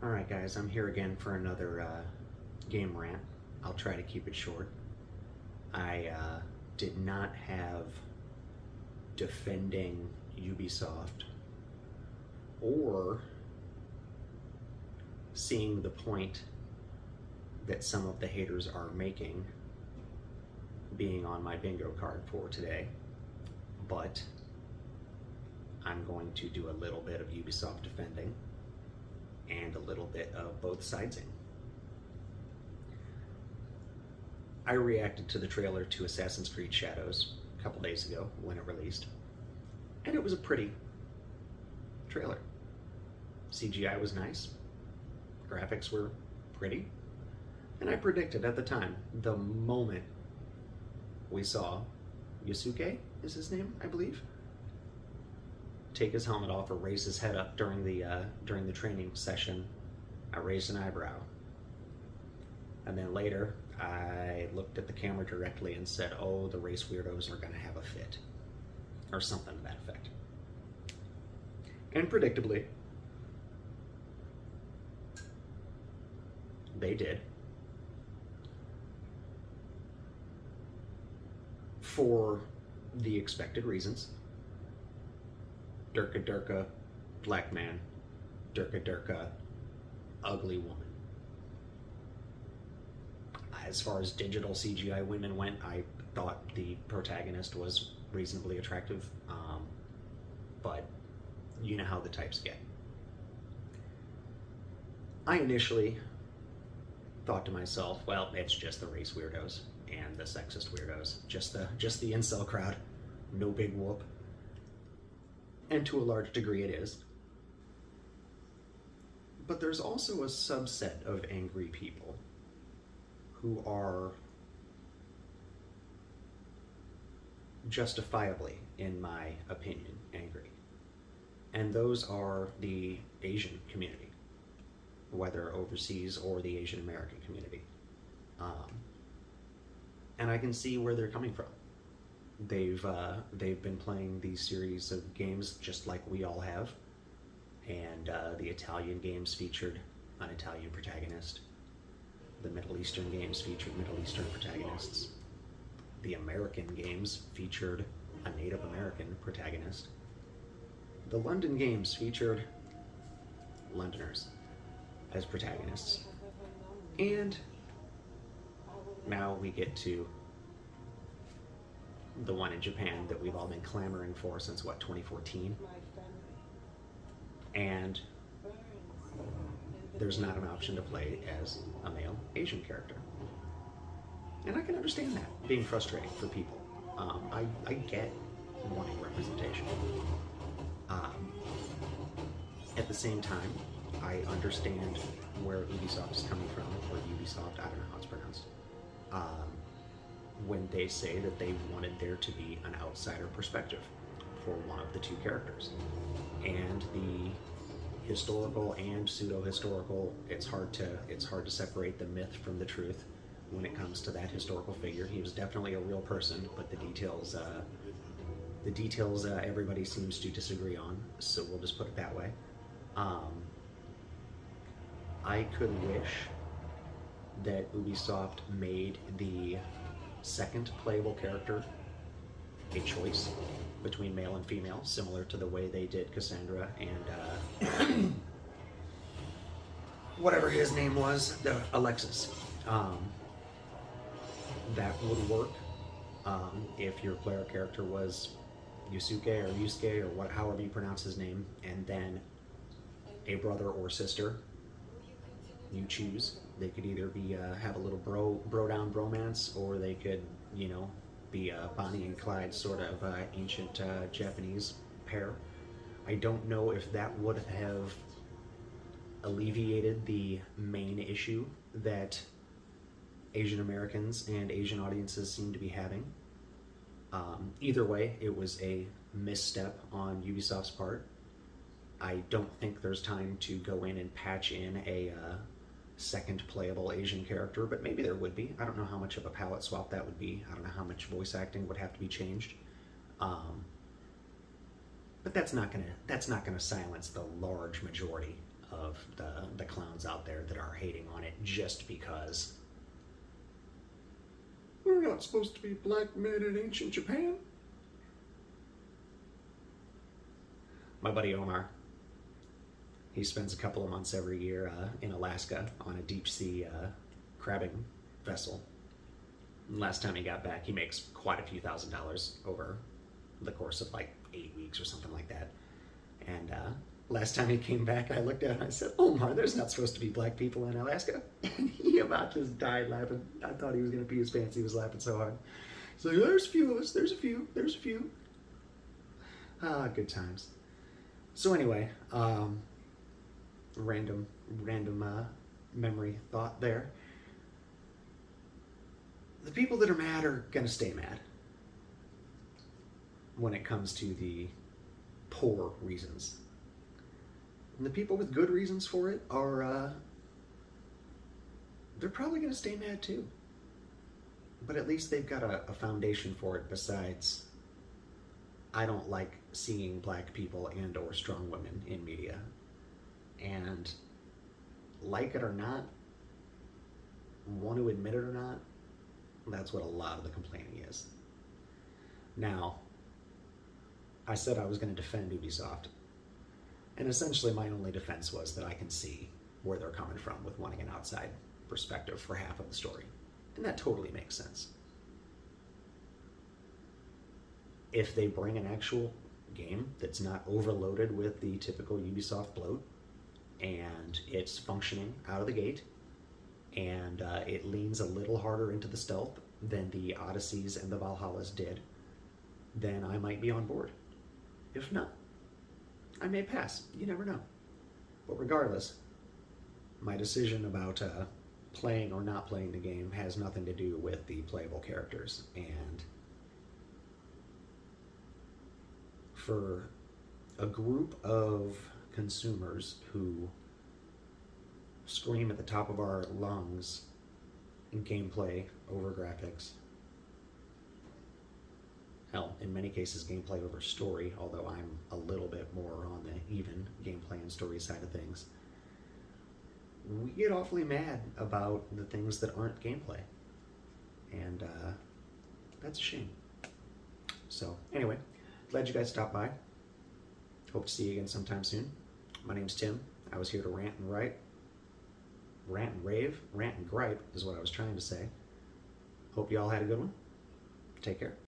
Alright guys, I'm here again for another game rant. I'll try to keep it short. I did not have defending Ubisoft or seeing the point that some of the haters are making being on my bingo card for today, but I'm going to do a little bit of Ubisoft defending and a little bit of both sidesing. I reacted to the trailer to Assassin's Creed Shadows a couple days ago when it released, and it was a pretty trailer. CGI was nice, graphics were pretty, and I predicted at the time, the moment we saw Yusuke, is his name, I believe, take his helmet off or raise his head up during the training session, I raised an eyebrow. And then later, I looked at the camera directly and said, oh, the race weirdos are going to have a fit. Or something to that effect. And predictably, they did. For the expected reasons. Durka Durka, black man. Durka Durka, ugly woman. As far as digital CGI women went, I thought the protagonist was reasonably attractive, but you know how the types get. I initially thought to myself, well, it's just the race weirdos and the sexist weirdos, just the incel crowd, no big whoop. And to a large degree it is. But there's also a subset of angry people who are justifiably, in my opinion, angry. And those are the Asian community, whether overseas or the Asian American community. And I can see where they're coming from. They've been playing these series of games just like we all have, and the Italian games featured an Italian protagonist. The Middle Eastern games featured Middle Eastern protagonists. The American games featured a Native American protagonist. The London games featured Londoners as protagonists. And now we get to the one in Japan that we've all been clamoring for since, what, 2014? And there's not an option to play as a male Asian character. And I can understand that being frustrating for people. I get wanting representation. At the same time, I understand where Ubisoft is coming from, or Ubisoft, I don't know how it's pronounced, when they say that they wanted there to be an outsider perspective for one of the two characters. And the historical and pseudo-historical, it's hard to separate the myth from the truth when it comes to that historical figure. He was definitely a real person, but the details everybody seems to disagree on, so we'll just put it that way. I could wish that Ubisoft made the second playable character a choice between male and female, similar to the way they did Cassandra and whatever his name was, Alexis. That would work if your player character was Yusuke or Yusuke or however you pronounce his name, and then a brother or sister. You choose. They could either be have a little bro down bromance, or they could, you know, be a Bonnie and Clyde sort of ancient Japanese pair. I don't know if that would have alleviated the main issue that Asian Americans and Asian audiences seem to be having. Either way, it was a misstep on Ubisoft's part. I don't think there's time to go in and patch in a second playable Asian character, but maybe there would be. I don't know how much of a palette swap that would be. I don't know how much voice acting would have to be changed. But that's not gonna silence the large majority of the clown ones out there that are hating on it just because we're not supposed to be black men in ancient Japan. My buddy Omar, he spends a couple of months every year in Alaska on a deep sea crabbing vessel. And last time he got back, he makes quite a few $1,000s over the course of like 8 weeks or something like that. And last time he came back, I looked at him and I said, Omar, there's not supposed to be black people in Alaska. And he about just died laughing. I thought he was going to pee his pants. He was laughing so hard. He's like, there's a few of us. There's a few. Ah, good times. So anyway, random memory thought there. The people that are mad are going to stay mad when it comes to the poor reasons. And the people with good reasons for it are, they're probably going to stay mad too. But at least they've got a foundation for it besides, I don't like seeing black people and or strong women in media. And like it or not, want to admit it or not, that's what a lot of the complaining is. Now, I said I was going to defend Ubisoft, and essentially my only defense was that I can see where they're coming from with wanting an outside perspective for half of the story. And that totally makes sense. If they bring an actual game that's not overloaded with the typical Ubisoft bloat, and it's functioning out of the gate, and it leans a little harder into the stealth than the Odysseys and the Valhallas did, then I might be on board. If not, I may pass. You never know. But regardless, my decision about playing or not playing the game has nothing to do with the playable characters. And for a group of consumers who scream at the top of our lungs in gameplay over graphics, hell, in many cases gameplay over story, although I'm a little bit more on the even gameplay and story side of things, we get awfully mad about the things that aren't gameplay. And that's a shame. So anyway, glad you guys stopped by. Hope to see you again sometime soon. My name's Tim. I was here to rant and rave. Rant and gripe is what I was trying to say. Hope you all had a good one. Take care.